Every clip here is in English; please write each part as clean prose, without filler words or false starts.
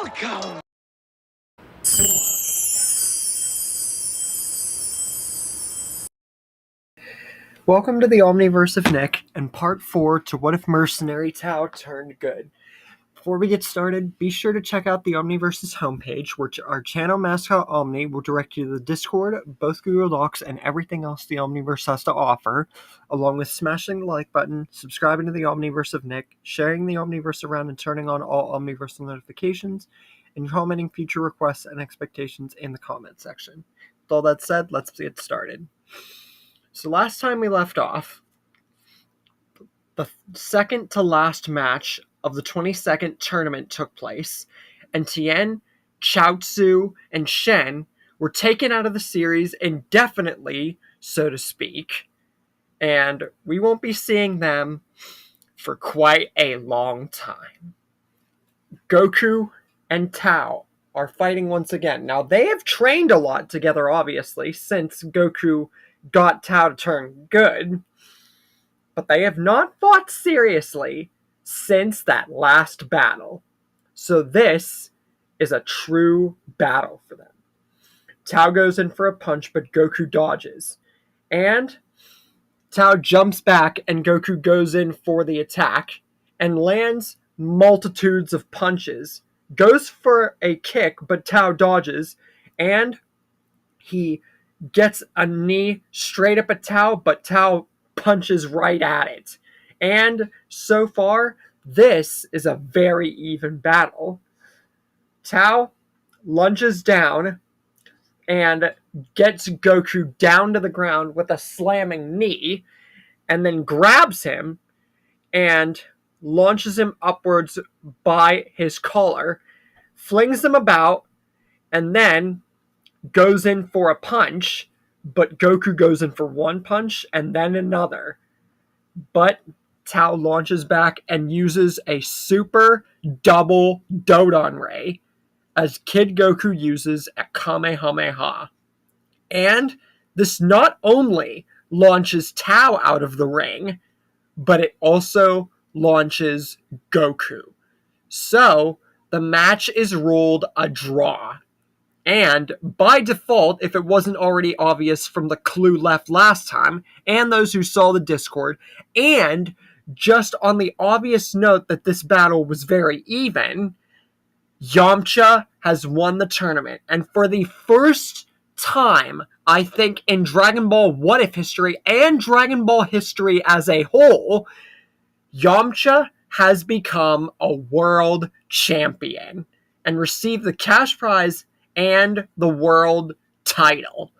Welcome! Welcome to the Omniverse of Nick and part 4 to What If Mercenary Tao Turned Good. Before we get started, be sure to check out the Omniverse's homepage, where our channel mascot Omni will direct you to the Discord, both Google Docs, and everything else the Omniverse has to offer, along with smashing the like button, subscribing to the Omniverse of Nick, sharing the Omniverse around and turning on all Omniversal notifications, and commenting future requests and expectations in the comment section. With all that said, let's get started. So last time we left off, the second to last match of the 22nd tournament took place, and Tien, Chaozu, and Shen were taken out of the series indefinitely, so to speak, and we won't be seeing them for quite a long time. Goku and Tao are fighting once again. Now, they have trained a lot together, obviously, since Goku got Tao to turn good, but they have not fought seriously since that last battle. So this is a true battle for them. Tao goes in for a punch, but Goku dodges. And Tao jumps back, and Goku goes in for the attack and lands multitudes of punches. Goes for a kick, but Tao dodges, and he gets a knee straight up at Tao, but Tao punches right at it. And so far, this is a very even battle. Tao lunges down and gets Goku down to the ground with a slamming knee, and then grabs him and launches him upwards by his collar, flings him about, and then goes in for a punch, but Goku goes in for one punch and then another. But Tao launches back and uses a super double Dodon Ray, as Kid Goku uses a Kamehameha. And this not only launches Tao out of the ring, but it also launches Goku. So the match is ruled a draw. And by default, if it wasn't already obvious from the clue left last time, and those who saw the Discord, and just on the obvious note that this battle was very even, Yamcha has won the tournament. And for the first time, I think, in Dragon Ball What If history and Dragon Ball history as a whole, Yamcha has become a world champion and received the cash prize and the world title.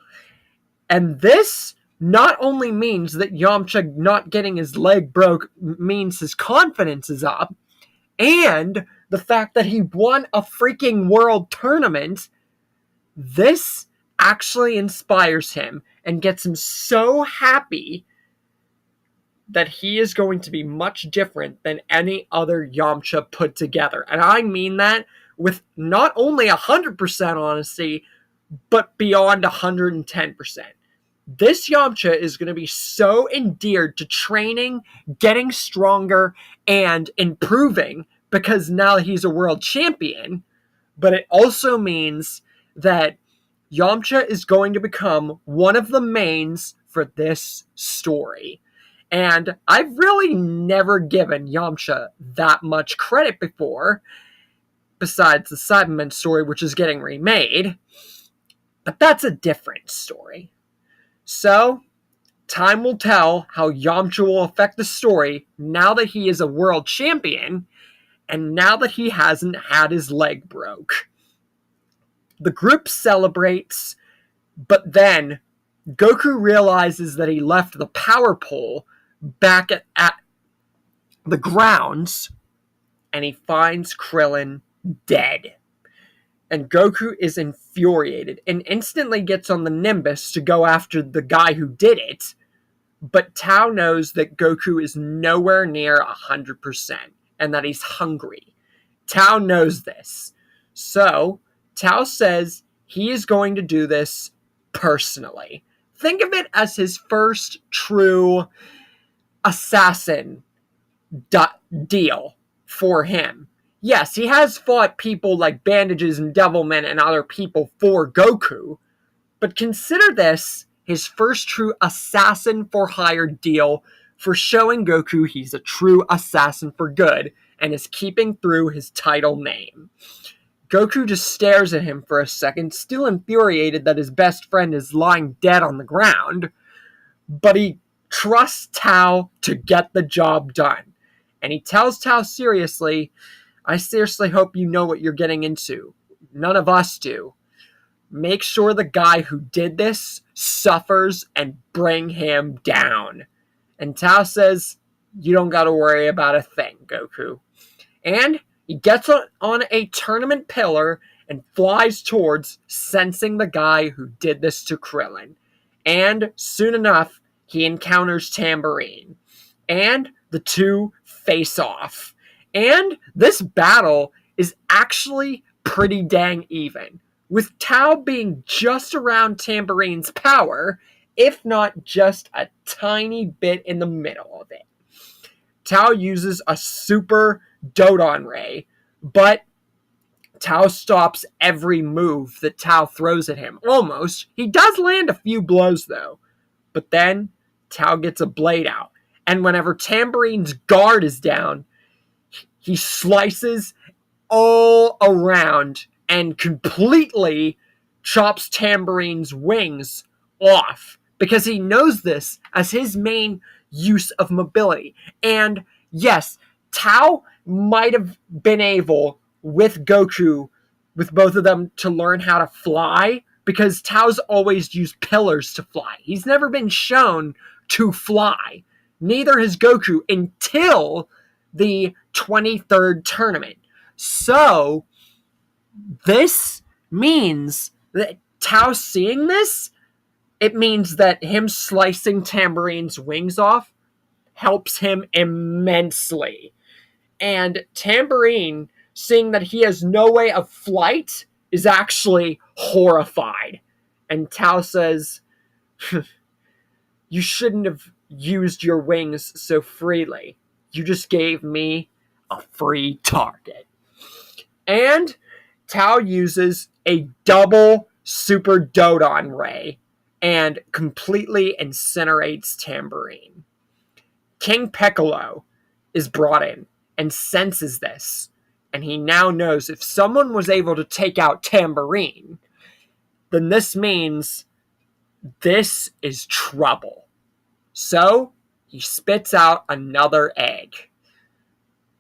And this not only means that Yamcha not getting his leg broke means his confidence is up, and the fact that he won a freaking world tournament, this actually inspires him and gets him so happy that he is going to be much different than any other Yamcha put together. And I mean that with not only 100% honesty, but beyond 110%. This Yamcha is going to be so endeared to training, getting stronger, and improving because now he's a world champion. But it also means that Yamcha is going to become one of the mains for this story. And I've really never given Yamcha that much credit before, besides the Cybermen story, which is getting remade. But that's a different story. So, time will tell how Yamcha will affect the story now that he is a world champion, and now that he hasn't had his leg broke. The group celebrates, but then Goku realizes that he left the power pole back at the grounds, and he finds Krillin dead. And Goku is infuriated and instantly gets on the Nimbus to go after the guy who did it, but Tao knows that Goku is nowhere near 100% and that he's hungry. Tao knows this. So, Tao says he is going to do this personally. Think of it as his first true assassin deal for him. Yes, he has fought people like Bandages and Devilman and other people for Goku, but consider this his first true assassin for hire deal for showing Goku he's a true assassin for good and is keeping through his title name. Goku just stares at him for a second, still infuriated that his best friend is lying dead on the ground, but he trusts Tao to get the job done. And he tells Tao seriously, I seriously hope you know what you're getting into. None of us do. Make sure the guy who did this suffers and bring him down. And Tao says, you don't gotta worry about a thing, Goku. And he gets on a tournament pillar and flies towards sensing the guy who did this to Krillin. And soon enough, he encounters Tambourine. And the two face off. And this battle is actually pretty dang even, with Tao being just around Tambourine's power, if not just a tiny bit in the middle of it. Tao uses a super Dodon Ray, but Tao stops every move that Tao throws at him. Almost. He does land a few blows, though. But then Tao gets a blade out. And whenever Tambourine's guard is down, he slices all around and completely chops Tambourine's wings off, because he knows this as his main use of mobility. And yes, Tao might have been able, with Goku, with both of them, to learn how to fly, because Tao's always used pillars to fly. He's never been shown to fly. Neither has Goku until the 23rd tournament. So, this means that Tao seeing this, it means that him slicing Tambourine's wings off helps him immensely. And Tambourine, seeing that he has no way of flight, is actually horrified. And Tao says, you shouldn't have used your wings so freely. You just gave me a free target. And Tao uses a double Super Dodon Ray and completely incinerates Tambourine. King Piccolo is brought in and senses this, and he now knows if someone was able to take out Tambourine, then this means this is trouble. So he spits out another egg.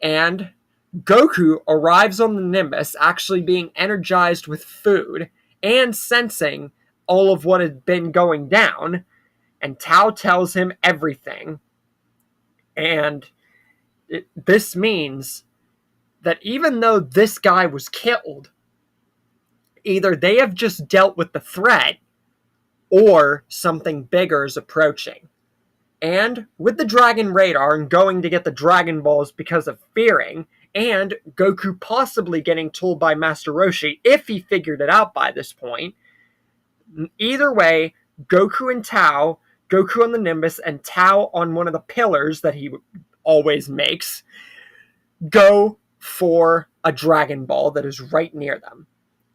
And Goku arrives on the Nimbus, actually being energized with food and sensing all of what had been going down, and Tao tells him everything. And this means that even though this guy was killed, either they have just dealt with the threat or something bigger is approaching. And with the Dragon Radar and going to get the Dragon Balls because of fearing, and Goku possibly getting told by Master Roshi if he figured it out by this point, either way, Goku and Tao, Goku on the Nimbus and Tao on one of the pillars that he always makes, go for a Dragon Ball that is right near them.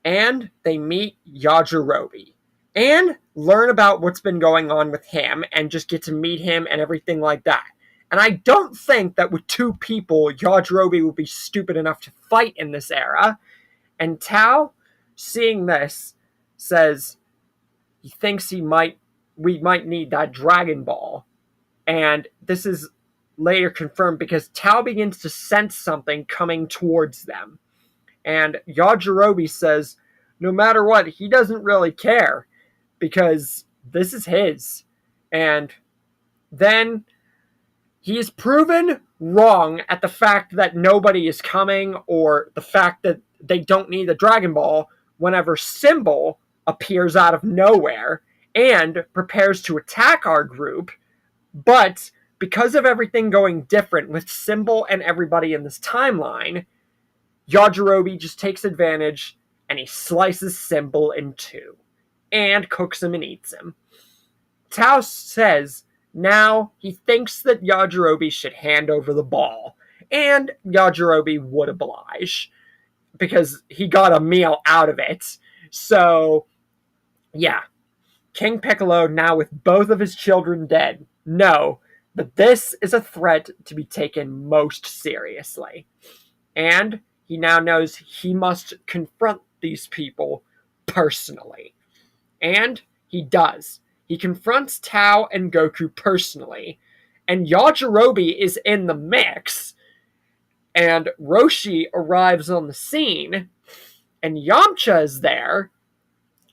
And they meet Yajirobe and learn about what's been going on with him and just get to meet him and everything like that. And I don't think that with two people, Yajirobe would be stupid enough to fight in this era. And Tao, seeing this, says he thinks we might need that Dragon Ball. And this is later confirmed because Tao begins to sense something coming towards them. And Yajirobe says, no matter what, he doesn't really care, because this is his. And then he is proven wrong at the fact that nobody is coming, or the fact that they don't need the Dragon Ball, whenever Symbol appears out of nowhere and prepares to attack our group. But because of everything going different with Symbol and everybody in this timeline, Yajirobe just takes advantage and he slices Symbol in two and cooks him and eats him. Tao says now he thinks that Yajirobe should hand over the ball. and Yajirobe would oblige because he got a meal out of it. So, yeah, King Piccolo, now with both of his children dead, know that this is a threat to be taken most seriously. And he now knows he must confront these people personally. And he does. He confronts Tao and Goku personally. And Yajirobe is in the mix. And Roshi arrives on the scene. And Yamcha is there.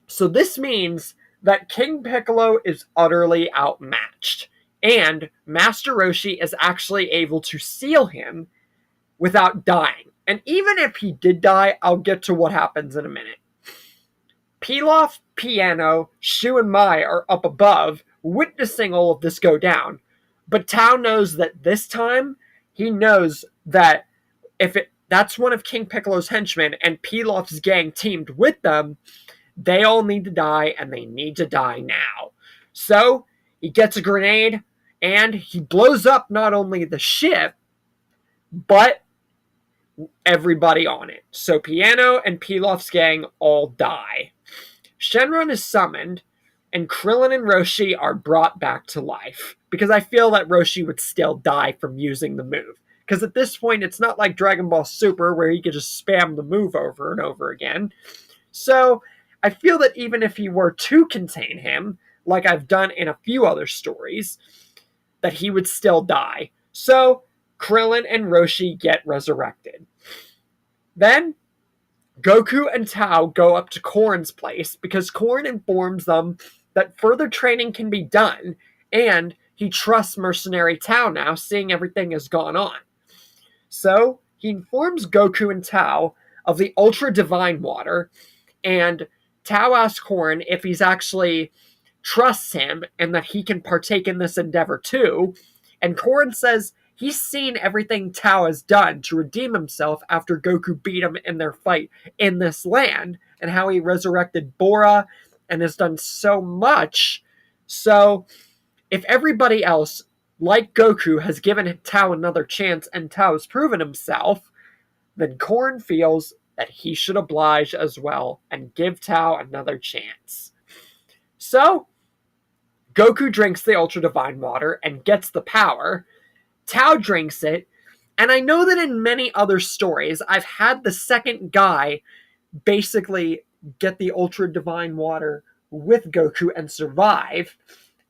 So this means that King Piccolo is utterly outmatched. And Master Roshi is actually able to seal him without dying. And even if he did die, I'll get to what happens in a minute. Pilaf, Piano, Shu, and Mai are up above, witnessing all of this go down. But Tao knows that this time, he knows that if that's one of King Piccolo's henchmen and Pilaf's gang teamed with them, they all need to die, and they need to die now. So, he gets a grenade, and he blows up not only the ship, but everybody on it. So Piano and Pilaf's gang all die. Shenron is summoned, and Krillin and Roshi are brought back to life. Because I feel that Roshi would still die from using the move. Because at this point, it's not like Dragon Ball Super where he could just spam the move over and over again. So I feel that even if he were to contain him, like I've done in a few other stories, that he would still die. So Krillin and Roshi get resurrected. Then, Goku and Tao go up to Korin's place because Korin informs them that further training can be done, and he trusts Mercenary Tao now, seeing everything has gone on. So, he informs Goku and Tao of the Ultra Divine Water, and Tao asks Korin if he's actually trusts him and that he can partake in this endeavor too, and Korin says he's seen everything Tao has done to redeem himself after Goku beat him in their fight in this land, and how he resurrected Bora and has done so much. So, if everybody else, like Goku, has given Tao another chance and Tao has proven himself, then Korin feels that he should oblige as well and give Tao another chance. So, Goku drinks the Ultra Divine Water and gets the power. Tao drinks it, and I know that in many other stories, I've had the second guy basically get the Ultra Divine Water with Goku and survive,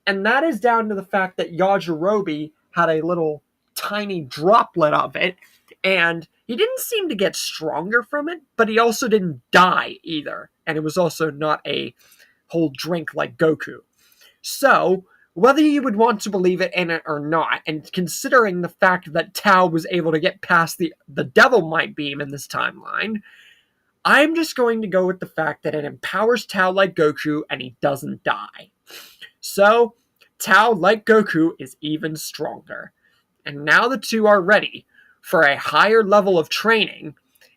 and that is down to the fact that Yajirobe had a little tiny droplet of it, and he didn't seem to get stronger from it, but he also didn't die either, and it was also not a whole drink like Goku. So, whether you would want to believe it in it or not, and considering the fact that Tao was able to get past the Devil Might Beam in this timeline, I'm just going to go with the fact that it empowers Tao like Goku and he doesn't die. So, Tao, like Goku, is even stronger. And now the two are ready for a higher level of training,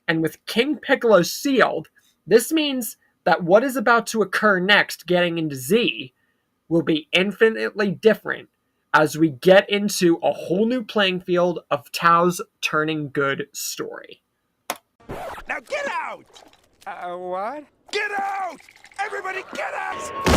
and with King Piccolo sealed, this means that what is about to occur next getting into Z will be infinitely different as we get into a whole new playing field of Tao's turning good story. Now get out! What? Get out! Everybody get out!